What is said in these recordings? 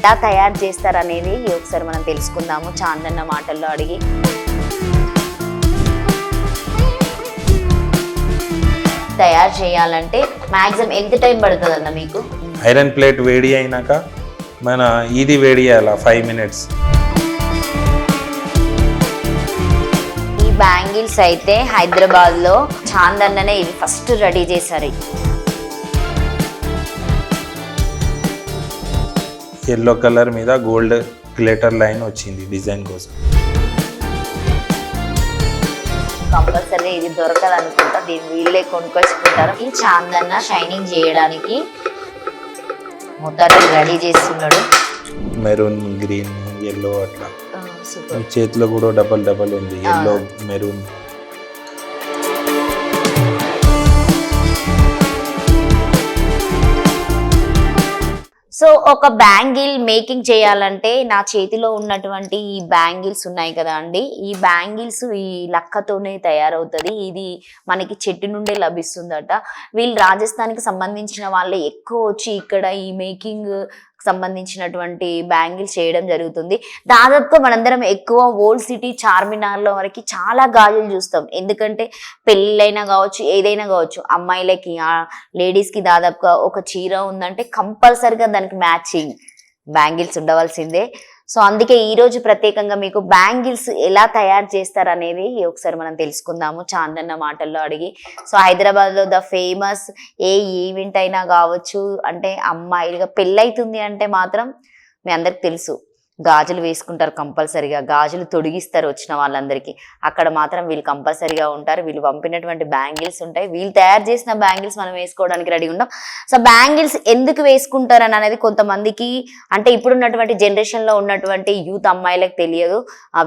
ఎలా తయారు చేస్తారు అనేది ఒకసారి మనం తెలుసుకుందాము చాందన్న మాటల్లో అడిగి. తయారు చేయాలంటే మాక్సిమం ఎంత టైం పడుతుంది అన్న మీకు? ఐరన్ ప్లేట్ వేడి అయినాక మన ఇది వేడి చేయాలి 5 minutes. ఈ బ్యాంగిల్స్ అయితే హైదరాబాద్లో చాందన్ననే ఇది ఫస్ట్ రెడీ చేశారు. ఎల్లో కలర్ మీద గోల్డ్ గ్లిటర్ లైన్ వచ్చింది డిజైన్ కోసం. కంపల్సరీ ఇది దొరకదు అనుకుంటా, దీన్ని వీళ్ళే కొనుక్కొచ్చుకుంటారు. ఈ చాందన్న షైనింగ్ చేయడానికి మొత్తాన్ని రెడీ చేస్తున్నాడు. మెరూన్, గ్రీన్, ఎల్లో అట్లా. చేతిలో కూడా డబల్ ఉంది, ఎల్లో మెరూన్. సో ఒక బ్యాంగిల్ మేకింగ్ చేయాలంటే నా చేతిలో ఉన్నటువంటి ఈ బ్యాంగిల్స్ ఉన్నాయి కదా అండి, ఈ బ్యాంగిల్స్ ఈ లక్కతోనే తయారవుతుంది. ఇది మనకి చెట్టు నుండే లభిస్తుందట. వీళ్ళు రాజస్థాన్కి సంబంధించిన వాళ్ళే ఎక్కువ వచ్చి ఇక్కడ ఈ మేకింగ్ సంబంధించినటువంటి బ్యాంగిల్స్ చేయడం జరుగుతుంది. దాదాపుగా మనందరం ఎక్కువ ఓల్డ్ సిటీ చార్మినార్లో వరకు చాలా గాజులు చూస్తాం. ఎందుకంటే పెళ్ళైనా కావచ్చు, ఏదైనా కావచ్చు, అమ్మాయిలకి లేడీస్కి దాదాపుగా ఒక చీర ఉందంటే కంపల్సరిగా దానికి మ్యాచింగ్ బ్యాంగిల్స్ ఉండవలసిందే. సో అందుకే ఈరోజు ప్రత్యేకంగా మీకు బ్యాంగిల్స్ ఎలా తయారు చేస్తారు అనేది ఒకసారి మనం తెలుసుకుందాము చాందన్న మాటల్లో అడిగి. సో హైదరాబాద్లో ద ఫేమస్ ఏ ఈవెంట్ అయినా కావచ్చు, అంటే అమ్మాయిలుగా పెళ్ళైతుంది అంటే మాత్రం మీ అందరికి తెలుసు గాజులు వేసుకుంటారు కంపల్సరీగా, గాజులు తొడిగిస్తారు వచ్చిన వాళ్ళందరికీ. అక్కడ మాత్రం వీళ్ళు కంపల్సరీగా ఉంటారు. వీళ్ళు పంపినటువంటి బ్యాంగిల్స్ ఉంటాయి, వీళ్ళు తయారు చేసిన బ్యాంగిల్స్ మనం వేసుకోవడానికి రెడీ ఉంటాం. సో బ్యాంగిల్స్ ఎందుకు వేసుకుంటారని అనేది కొంతమందికి, అంటే ఇప్పుడున్నటువంటి జనరేషన్లో ఉన్నటువంటి యూత్ అమ్మాయిలకు తెలియదు,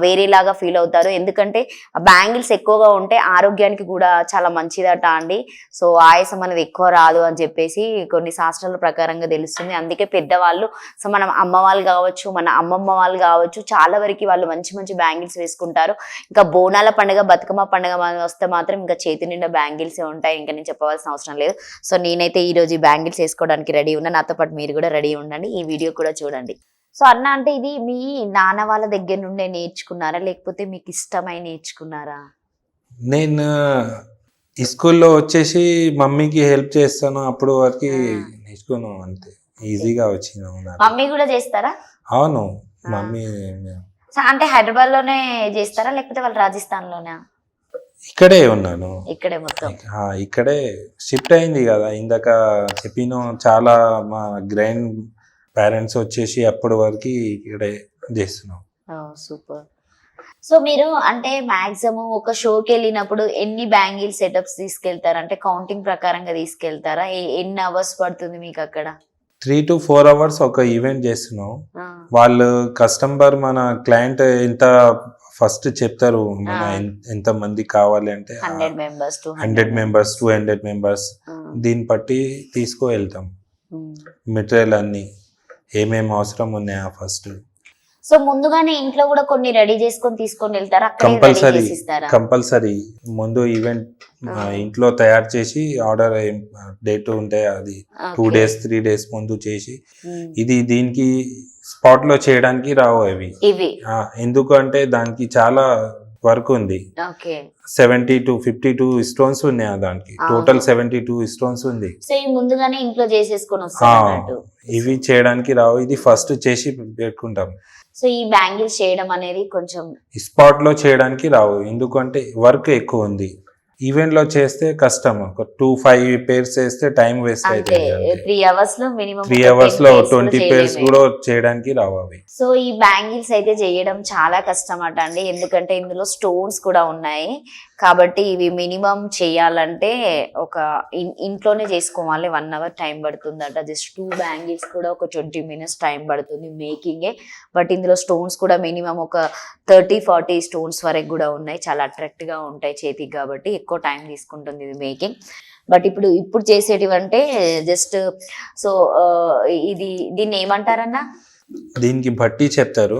వేరేలాగా ఫీల్ అవుతారు. ఎందుకంటే బ్యాంగిల్స్ ఎక్కువగా ఉంటే ఆరోగ్యానికి కూడా చాలా మంచిదట అండి. సో ఆయాసం అనేది ఎక్కువ రాదు అని చెప్పేసి కొన్ని శాస్త్రాల ప్రకారంగా తెలుస్తుంది. అందుకే పెద్దవాళ్ళు, సో మనం అమ్మ వాళ్ళు కావచ్చు, మన అమ్మమ్మ వాళ్ళు కావచ్చు, చాలా వరకు వాళ్ళు మంచి మంచి బ్యాంగిల్స్ వేసుకుంటారు. ఇంకా బోనాల పండుగ, బతుకమ్మ పండుగ వస్తే మాత్రం ఇంకా చేతి నిండా బ్యాంగిల్సే ఉంటాయి, ఇంకా నేను చెప్పవలసిన అవసరం లేదు. సో నేనైతే ఈరోజు ఈ బ్యాంగిల్స్ వేసుకోవడానికి రెడీ ఉన్నా, నాతో పాటు మీరు కూడా రెడీ ఉండండి, ఈ వీడియో కూడా చూడండి. సో అన్న, అంటే ఇది మీ నాన్న వాళ్ళ దగ్గర నుండే నేర్చుకున్నారా లేకపోతే మీకు ఇష్టమై నేర్చుకున్నారా? నేను స్కూల్లో వచ్చేసి మమ్మీకి హెల్ప్ చేస్తాను, అప్పుడు వరకు నేర్చుకున్నాను, అంతే ఈజీగా వచ్చింది. మమ్మీ కూడా చేస్తారా? అవును, మమ్మీ. అంటే హైదరాబాద్ లోనే చేస్తారా లేకపోతే వాళ్ళు రాజస్థాన్ లోనే? ఇక్కడే ఉన్నాను, ఇక్కడే మొత్తం ఇక్కడే షిఫ్ట్ అయింది కదా ఇందాక చెప్పిన. చాలా మా గ్రాండ్ పేరెంట్స్ వచ్చేసి అప్పటి వరకు ఇక్కడే చేస్తున్నాం. సూపర్. సో మీరు అంటే మాక్సిమం ఒక షోకి వెళ్ళినప్పుడు ఎన్ని బ్యాంగిల్ సెటప్స్ తీసుకెళ్తారు? అంటే కౌంటింగ్ ప్రకారంగా తీసుకెళ్తారా? ఎన్ని అవర్స్ పడుతుంది మీకు అక్కడ? 3 to 4 hours ఒక ఈవెంట్ చేస్తున్నాం. వాళ్ళు కస్టమర్, మన క్లయింట్ ఎంత ఫస్ట్ చెప్తారు, మన ఎంత మంది కావాలి అంటే 100 members, 200 members, దీన్ని బట్టి తీసుకువెళ్తాం. మెటీరియల్ అన్ని ఏమేమి అవసరం ఉన్నాయా ఫస్ట్. సో ముందుగానే ఇంట్లో కూడా కొన్ని రెడీ చేసుకొని తీసుకొని వెళ్తారా? కంపల్సరీ ముందు ఈవెంట్ ఇంట్లో తయారు చేసి ఆర్డర్ డేట్ ఉంటే అది 2 days 3 days ముందు చేసి, ఇది దీనికి స్పాట్ లో చేయడానికి రావు ఇవి. ఎందుకు అంటే దానికి చాలా వర్క్ ఉంది. 70 to 52 స్టోన్స్ ఉన్నాయి దానికి, టోటల్ 72 స్టోన్స్ ఉంది. సో ముందుగానే ఇంట్లో చేసేసుకొని వస్తాం. ఇవి చేయడానికి రావు, ఇది ఫస్ట్ చేసి పెట్టుకుంటాం. సో ఈ బ్యాంగిల్స్ చేయడం అనేది కొంచెం స్పాట్ లో చేయడానికి రావు, ఎందుకంటే వర్క్ ఎక్కువ ఉంది. ఈవెంట్ లో చేస్తే కష్టం, 2-5 pairs చేస్తే టైం వేస్ట్ అవుతుంది. 3 hours లో మినిమం 3 hours లో 20 pairs కూడా చేయడానికి రావు అవి. సో ఈ బ్యాంగిల్స్ అయితే చేయడం చాలా కష్టం అట అండి, ఎందుకంటే ఇందులో స్టోన్స్ కూడా ఉన్నాయి కాబట్టి ఇవి మినిమం చేయాలంటే ఒక ఇంట్లోనే చేసుకోవాలి, 1 hour టైం పడుతుందట. జస్ట్ 2 బ్యాంగిల్స్ కూడా ఒక 20 minutes టైం పడుతుంది మేకింగే. బట్ ఇందులో స్టోన్స్ కూడా మినిమం ఒక 30-40 స్టోన్స్ వరకు కూడా ఉన్నాయి. చాలా అట్రాక్ట్ గా ఉంటాయి చేతికి, కాబట్టి ఎక్కువ టైం తీసుకుంటుంది ఇది మేకింగ్. బట్ ఇప్పుడు చేసేటివంటే జస్ట్, సో దీన్ని ఏమంటారన్నా? దీనికి బట్టి చెప్తారు.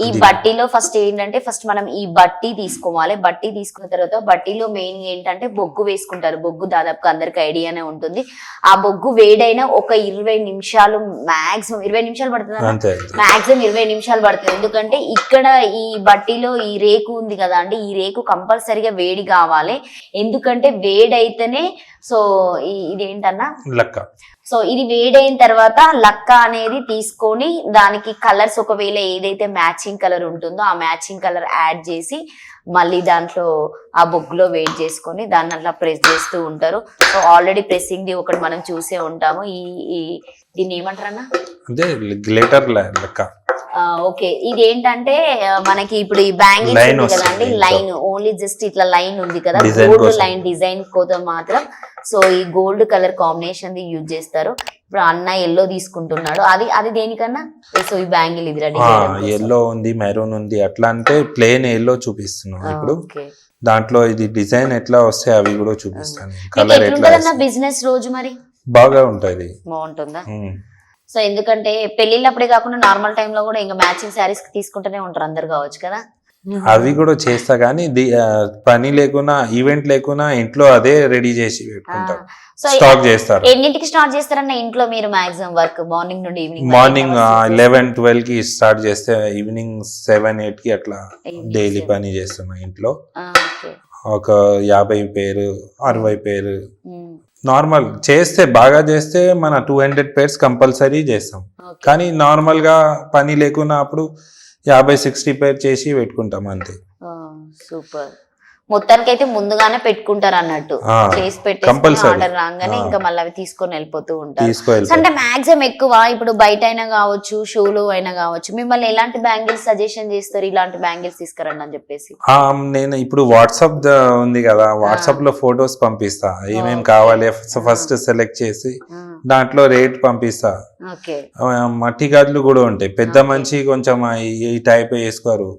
ఈ బట్టీలో ఫస్ట్ ఏంటంటే ఫస్ట్ మనం ఈ బట్టి తీసుకోవాలి. బట్టి తీసుకున్న తర్వాత బట్టీలో మెయిన్ ఏంటంటే బొగ్గు వేసుకుంటారు. బొగ్గు దాదాపుగా అందరికి ఐడియానే ఉంటుంది. ఆ బొగ్గు వేడైనా ఒక 20 నిమిషాలు మాక్సిమం 20 నిమిషాలు పడుతుంది. మాక్సిమం 20 నిమిషాలు పడుతుంది. ఎందుకంటే ఇక్కడ ఈ బట్టీలో ఈ రేకు ఉంది కదా అండి, ఈ రేకు కంపల్సరిగా వేడి కావాలి. ఎందుకంటే వేడైతేనే సో ఇదేంటన్నా లక్క. సో ఇది వేడైన తర్వాత లక్క అనేది తీసుకొని దానికి కలర్స్ ఒకవేళ ఏదైతే మ్యాచింగ్ కలర్ ఉంటుందో ఆ మ్యాచింగ్ కలర్ యాడ్ చేసి మళ్ళీ దాంట్లో ఆ బొగ్గులో వేడి చేసుకొని దాన్ని అట్లా ప్రెస్ చేస్తూ ఉంటారు. సో ఆల్రెడీ ప్రెస్సింగ్ ది ఒకటి మనం చూసే ఉంటాము. దీన్ని ఏమంటారన్నా? అదే గ్లిటర్ లక్క. ఓకే, ఇది ఏంటంటే మనకి ఇప్పుడు ఈ బ్యాంగిల్స్ ఉంది కదండి, లైన్ ఓన్లీ జస్ట్ ఇట్లా లైన్ ఉంది కదా, గోల్డ్ లైన్ డిజైన్ కోసం మాత్రం. సో ఈ gold colour combination the use చేస్తారు. ఇప్పుడు అన్న ఎల్లో తీసుకుంటున్నాడు. అది దేనికన్నా? సో ఈ బ్యాంగిల్ ఇది రెడీ ఎల్లో ఉంది, మెరూన్ ఉంది, అట్లా అంటే ప్లేన్ ఎల్లో చూపిస్తున్నాం. ఇప్పుడు దాంట్లో ఇది డిజైన్ ఎట్లా వస్తే అవి కూడా చూపిస్తాను. కలర్ ఎట్లా బిజినెస్ రోజు మరి బాగా ఉంటది. బాగుంటుందా? సో ఎందుకంటే పెళ్లిళ్ళప్పుడే కాకుండా నార్మల్ టైంలో కూడా ఇంకా మ్యాచింగ్ శారీస్ తీసుకుంటూనే ఉంటారు అందరు కావచ్చు కదా. అవి కూడా చేస్తా కానీ పని లేకున్నా ఈవెంట్ లేకున్నా ఇంట్లో అదే రెడీ చేసి పెట్టుకుంటారు. స్టాక్ చేస్తారు. ఎన్నింటికి స్టార్ట్ చేస్తారన్న ఇంట్లో మీరు మాక్సిమం వర్క్? మార్నింగ్ నుండి ఈవినింగ్? మార్నింగ్ 11-12 కి స్టార్ట్ చేస్తే ఈవినింగ్ 7-8 కి అట్లా డైలీ పని చేస్తున్నా ఇంట్లో. ఒక 50 పేరు 60 పేరు నార్మల్ చేస్తే బాగా చేస్తే మన 200 పేర్స్ కంపల్సరీ చేస్తాం. కానీ నార్మల్ గా పని లేకున్నా అప్పుడు 50-60 పేర్ చేసి పెట్టుకుంటాం అంతే. సూపర్. మొత్తానికి అయితే ముందుగానే పెట్టుకుంటారు అన్నట్టు, చేసి పెట్టి ఆర్డర్ రాగానే ఇంకా మళ్ళీ అవి తీసుకొని వెళ్ళిపోతూ ఉంటారు. అంటే మాక్సిమం ఎక్కువ ఇప్పుడు బయట అయినా కావచ్చు, షోలో అయినా కావచ్చు, మిమ్మల్ని ఎలాంటి బ్యాంగిల్స్ సజెషన్ చేస్తారు? ఇలాంటి బ్యాంగిల్స్ తీసుకురండి అని చెప్పేసి. నేను ఇప్పుడు వాట్సాప్ ఉంది కదా, వాట్సాప్ లో ఫొటోస్ పంపిస్తా, ఏమేమి కావాలి ఫస్ట్ సెలెక్ట్ చేసి దాంట్లో రేట్ పంపిస్తా. మట్టి గాజులు కూడా ఉంటాయి, పెద్ద మంచి కొంచెం ఈ టైప్ వేసుకోరు,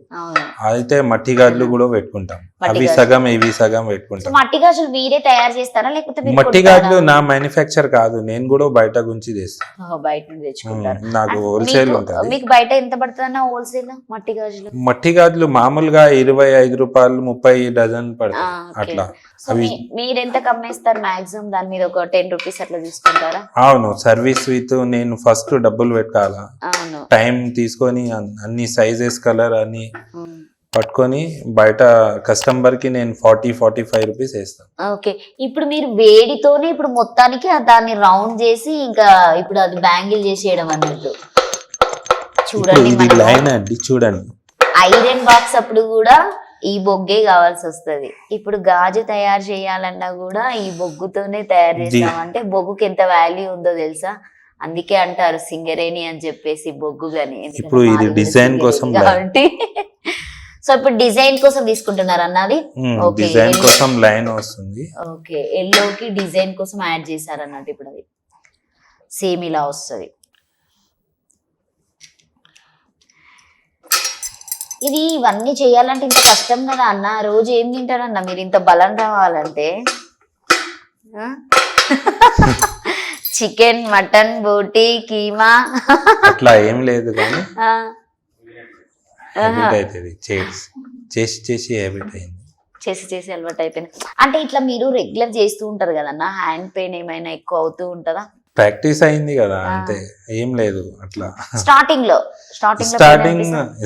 అయితే మట్టి గాజులు కూడా పెట్టుకుంటాం. అవి సగం ఇవి సగం పెట్టుకుంటాం. మట్టి గాజులు మీరే తయారు చేస్తారా లేకపోతే? మట్టి గాజులు నా మ్యానుఫ్యాక్చర్ కాదు, నేను కూడా బయట గురించి తెస్తాను. బయట నుంచి తెచ్చుకుంటారు. నాకు హోల్సేల్ ఉంటుంది. మీకు బయట ఎంత పడుతుందన్న హోల్సేల్ మట్టి గాజులు? మట్టి గాజులు మామూలుగా 25 రూపాయలు 30 డజన్ పడతాయి అట్లా. మీరెంత కమ్మేస్తారు మాక్సిమం? దాని మీద ఒక 10 రూపీస్ అట్లా తీసుకుంటారా? అవును, సర్వీస్ విత్ నేను ఫస్ట్ డబ్బులు పెట్టాలా, టైం తీసుకొని అన్ని సైజెస్ కలర్ అన్ని పట్టుకొని బయట కస్టమర్ కి నేను 40-45 రూపీస్ వేస్తాను. ఓకే, ఇప్పుడు మీరు వేడితోనే ఇప్పుడు మొత్తానికి దాన్ని రౌండ్ చేసి ఇంకా ఇప్పుడు అది బ్యాంగిల్ చేసేయడం అన్నట్టు. చూడండి ఇది లైన్ అండి, చూడండి. ఐరన్ బాక్స్ అప్పుడు కూడా ఈ బొగ్గే కావాల్సి వస్తుంది. ఇప్పుడు గాజు తయారు చేయాలన్నా కూడా ఈ బొగ్గుతోనే తయారు చేస్తామంటే బొగ్గుకి ఎంత వాల్యూ ఉందో తెలుసా? అందుకే అంటారు సింగరేణి అని చెప్పేసి బొగ్గు గాని. ఇప్పుడు ఇది డిజైన్ కోసం కాబట్టి సో ఇప్పుడు డిజైన్ కోసం తీసుకుంటున్నారు అన్నది. డిజైన్ కోసం లైన్ వస్తుంది. ఓకే, ఎల్లోకి డిజైన్ కోసం యాడ్ చేశారు అన్నట్టు. ఇప్పుడు అది సేమ్ ఇలా వస్తుంది. ఇవన్నీ చేయాలంటే ఇంత కష్టం కదా అన్న. రోజు ఏం తింటారన్న మీరు ఇంత బలం రావాలంటే? చికెన్, మటన్, బోటి, కీమా అట్లా ఏం లేదు కానీ చేసి అలవాటు అయిపోయింది. అంటే ఇట్లా మీరు రెగ్యులర్ చేస్తూ ఉంటారు కదన్న, హ్యాండ్ పెయిన్ ఏమైనా ఎక్కువ అవుతూ ఉంటుందా? ప్రాక్టీస్ అయింది కదా అంతే, ఏం లేదు అట్లా.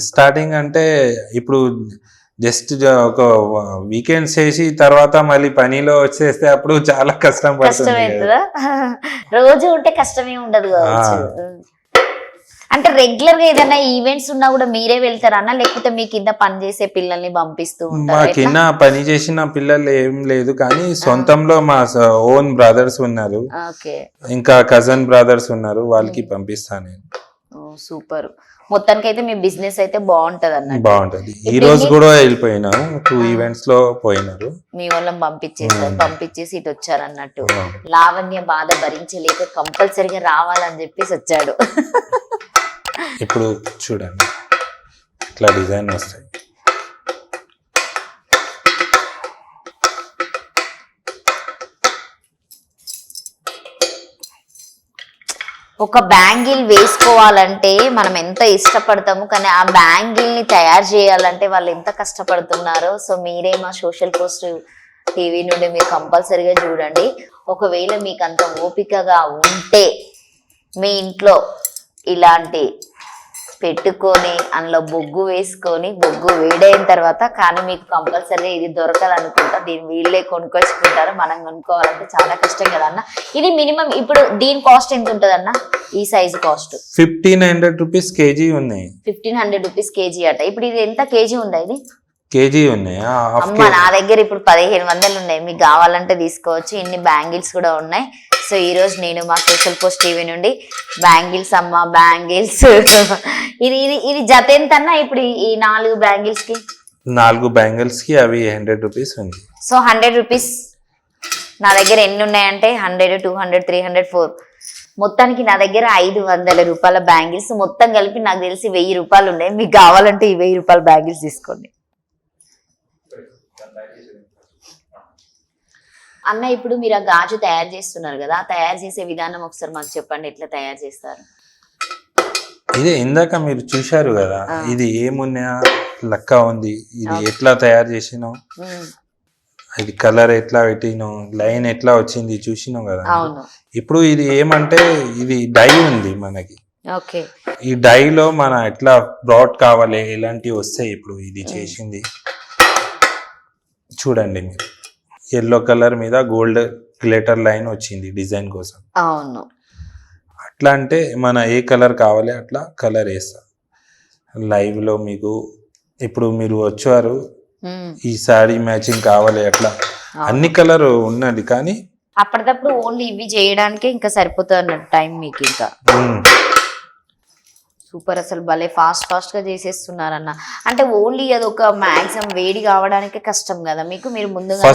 స్టార్టింగ్ అంటే ఇప్పుడు జస్ట్ ఒక వీకెండ్ చేసి తర్వాత మళ్ళీ పనిలో వచ్చేస్తే అప్పుడు చాలా కష్టం పడుతుంది. రోజు ఉంటే కష్టమే ఉండదు. అంటే రెగ్యులర్ గా ఏదైనా ఈవెంట్స్ ఉన్నా కూడా మీరే వెళ్తారన్నా లేకపోతే మీ కింద పని చేసే పిల్లల్ని పంపిస్తూ ఉంటారా? మా కింద పని చేసిన పిల్లలు ఏం లేదు కానీ సొంతంలో మా ఓన్ బ్రదర్స్ ఉన్నారు, ఇంకా కజన్ బ్రదర్స్ ఉన్నారు, వాళ్ళకి పంపిస్తాను నేను. సూపర్. మొత్తానికి అయితే మీ బిజినెస్ అయితే బాగుంటది అన్నట్టు. బాగుంటది. ఈ రోజు కూడా వెళ్ళిపోయినారు, 2 ఈవెంట్స్ లో పోయినారు. మీ వాళ్ళని పంపించేసి ఇటు వచ్చారు అన్నట్టు. లావణ్య బాధ భరించలేక కంపల్సరీగా రావాలని చెప్పేసి వచ్చాడు. ఇప్పుడు చూడండి ఇట్లా డిజైన్ వస్తాయి. ఒక బ్యాంగిల్ వేసుకోవాలంటే మనం ఎంత ఇష్టపడతాము, కానీ ఆ బ్యాంగిల్ ని తయారు చేయాలంటే వాళ్ళు ఎంత కష్టపడుతున్నారో. సో మీరే మా సోషల్ పోస్ట్ టీవీ నుండి మీరు కంపల్సరీగా చూడండి. ఒకవేళ మీకు అంత ఓపికగా ఉంటే మీ ఇంట్లో ఇలాంటి పెట్టుకొని అందులో బొగ్గు వేసుకొని బొగ్గు వేడైన తర్వాత, కానీ మీకు కంపల్సరీ ఇది దొరకదు అనుకుంటా, దీన్ని వీళ్ళే కొనుక్కొచ్చుకుంటారు. మనం కొనుక్కోవాలంటే చాలా కష్టం కదా అన్న. ఇది మినిమం ఇప్పుడు దీని కాస్ట్ ఎంత ఉంటుంది అన్న? ఈ సైజు కాస్ట్ 1500 రూపీస్ కేజీ ఉన్నాయి. 1500 రూపీస్ కేజీ అట. ఇప్పుడు ఇది ఎంత కేజీ ఉందా? ఇది కేజీ ఉన్నాయి. అమ్మ నా దగ్గర ఇప్పుడు 1500 ఉన్నాయి, మీకు కావాలంటే తీసుకోవచ్చు. ఇన్ని బ్యాంగిల్స్ కూడా ఉన్నాయి. సో ఈ రోజు నేను మా సోషల్ పోస్ట్ టీవీ నుండి బ్యాంగిల్స్ అమ్మ బ్యాంగిల్స్ ఇది ఇది ఇది జత ఎంత అన్న? ఇప్పుడు ఈ 4 బ్యాంగిల్స్ కి 4 బ్యాంగిల్స్ కి అవి 100 రూపీస్ ఉంది. So 100 rupees. నా దగ్గర ఎన్ని ఉన్నాయంటే 100, 200, 300, 4, మొత్తానికి నా దగ్గర 500 రూపాయల బ్యాంగిల్స్ మొత్తం కలిపి నాకు తెలిసి 1000 రూపాయలు ఉన్నాయి. మీకు కావాలంటే ఈ 1000 రూపాయల బ్యాంగిల్స్ తీసుకోండి అన్న. ఇప్పుడు మీరు ఆ గాజు తయారు చేస్తున్నారు కదా, తయారు చేసే విధానం ఒకసారి మాకు చెప్పండి, ఎట్లా తయారు చేస్తారు? ఇదే ఇందాక మీరు చూశారు కదా, ఇది ఏమున్నా లక్క ఉంది, ఇది ఎట్లా తయారు చేసినావు, ఇది కలర్ ఎట్లా పెట్టినావు, లైన్ ఎట్లా వచ్చింది చూసినావు కదా. ఇప్పుడు ఇది ఏమంటే ఇది డై ఉంది మనకి. ఈ డైలో మన ఎట్లా బ్రాడ్ కావాలి, ఎలాంటివి వస్తాయి. ఇప్పుడు ఇది చేసింది చూడండి మీరు, ఎల్లో కలర్ మీద గోల్డ్ గ్లిటర్ లైన్ వచ్చింది డిజైన్ కోసం. అవును, అట్లా అంటే మన ఏ కలర్ కావాలి అట్లా కలర్ వేస్తా. లైవ్ లో మీకు ఇప్పుడు మీరు వచ్చారు, ఈ సారీ మ్యాచింగ్ కావాలి అట్లా అన్ని కలర్ ఉన్నది, కానీ అప్పటికప్పుడు ఓన్లీ ఇవి చేయడానికే ఇంకా సరిపోతుంది అన్నట్టు టైం మీకు. ఇంకా సూపర్, అసలు భలే ఫాస్ట్ గా చేసేస్తున్నారన్న. అంటే ఓన్లీ అది ఒక మాక్సిమం వేడి కావడానికే కష్టం కదా మీకు. మీరు ముందుగా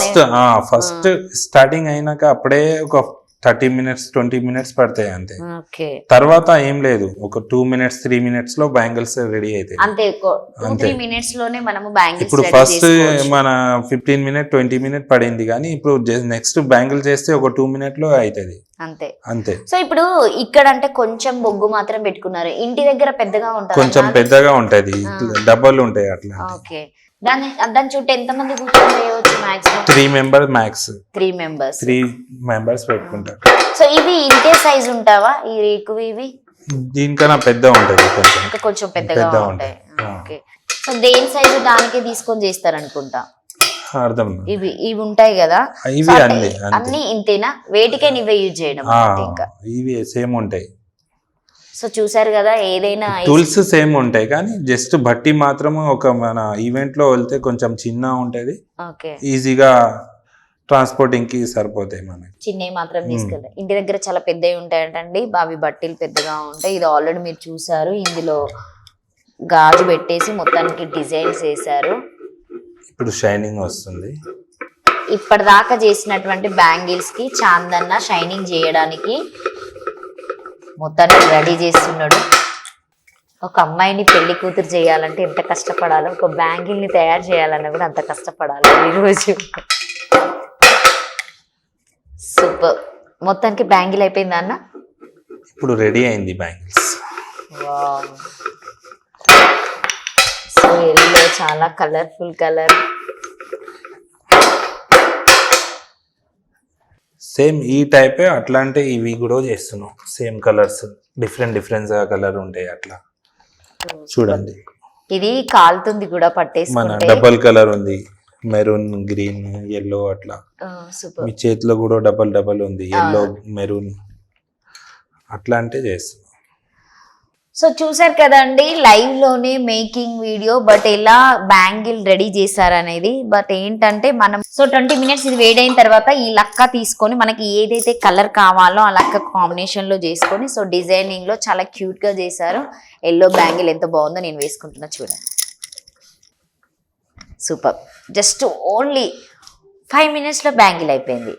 ఫస్ట్ స్టార్టింగ్ అయినాక అప్పుడే ఒక 30 minutes 20 minutes పడతాయి అంతే. తర్వాత ఏం లేదు, ఒక 2 minutes 3 minutes లో బ్యాంగిల్స్ రెడీ అవుతాయి అంతే. 2-3 minutes లోనే మనము బ్యాంగిల్స్. ఇప్పుడు ఫస్ట్ మన 15 minutes 20 minutes పడింది, కానీ ఇప్పుడు నెక్స్ట్ బ్యాంగిల్ చేస్తే ఒక 2 minutes లో అవుతుంది అంతే అంతే. సో ఇప్పుడు ఇక్కడ అంటే కొంచెం బొగ్గు మాత్రం పెట్టుకున్నారు, ఇంటి దగ్గర పెద్దగా ఉంటుంది, కొంచెం పెద్దగా ఉంటది, డబ్బలు ఉంటాయి అట్లా. ఓకే, దాని చుట్టూ ఎంత మంది కూర్చొని చేయవచ్చు? Maximum 3 members max. 3 members. 3 members పెట్టుకుంటారు. సో ఇవి ఇంతే సైజ్ ఉంటావా ఈ రేకు? ఇవి దీనికన్నా పెద్ద ఉంటది, కొంచెం పెద్దగా ఉంటాయి. ఓకే, సో దేని సైజు దానికే తీసుకొని చేస్తారు అనుకుంటా. అర్థం. ఇవి ఉంటాయి కదా, ఇవి అన్ని ఇంతేనా? వేటికే ఇవే యూజ్ చేయడం? ఇంకా ఇవి సేమ్ ఉంటాయి. సో చూసారు కదా, ఏదైనా టూల్స్ సేమ్ ఉంటాయి, కానీ జస్ట్ బట్టి మాత్రం ఒక మన ఈవెంట్ లో వెళ్తే కొంచెం చిన్న ఉంటది, ఈజీగా ట్రాన్స్పోర్టింగ్ కి సరిపోతాయి. మనకి చిన్నవి మాత్రం తీసుకెళ్తాయి. ఇంటి దగ్గర చాలా పెద్దవి ఉంటాయంటండి, అవి బట్టీలు పెద్దగా ఉంటాయి. ఇది ఆల్రెడీ మీరు చూసారు, ఇందులో గాజు పెట్టేసి మొత్తానికి డిజైన్స్ వేసారు. ఇప్పుడు షైనింగ్ వస్తుంది. ఇప్పటిదాకా చేసినటువంటి బ్యాంగిల్స్ కి చాందన్న షైనింగ్ చేయడానికి మొత్తాన్ని రెడీ చేస్తున్నాడు. ఒక అమ్మాయిని పెళ్లి కూతురు చేయాలంటే ఎంత కష్టపడాలో, ఒక బ్యాంగిల్ ని తయారు చేయాలన్నా కూడా అంత కష్టపడాలి ఈరోజు. సూపర్, మొత్తానికి బ్యాంగిల్ అయిపోయిందా అన్న? ఇప్పుడు రెడీ అయింది బ్యాంగిల్స్. సో ఎల్లో చాలా కలర్ఫుల్ కలర్. సేమ్ ఈ టైపే అట్లాంటి ఇవి కూడా చేస్తున్నాం. సేమ్ కలర్స్ డిఫరెంట్ గా కలర్ ఉంటాయి అట్లా. చూడండి, ఇది కాలుతుంది కూడా పట్టేసి. మన డబల్ కలర్ ఉంది, మెరూన్ గ్రీన్ ఎల్లో అట్లా. మీ చేతిలో కూడా డబల్ ఉంది, ఎల్లో మెరూన్ అట్లా అంటే చేస్తున్నాం. సో చూసారు కదండి, లైవ్ లోనే మేకింగ్ వీడియో. బట్ ఎలా బ్యాంగిల్ రెడీ చేశారనేది. బట్ ఏంటంటే మనం 20 minutes ఇది వేడైన తర్వాత ఈ లక్క తీసుకొని మనకి ఏదైతే కలర్ కావాలో ఆ లక్క కాంబినేషన్ లో చేసుకొని, సో డిజైనింగ్ లో చాలా క్యూట్ గా చేశారు. ఎల్లో బ్యాంగిల్ ఎంత బాగుందో నేను వేసుకుంటున్నా చూడండి. సూపర్, జస్ట్ ఓన్లీ 5 minutes లో బ్యాంగిల్ అయిపోయింది.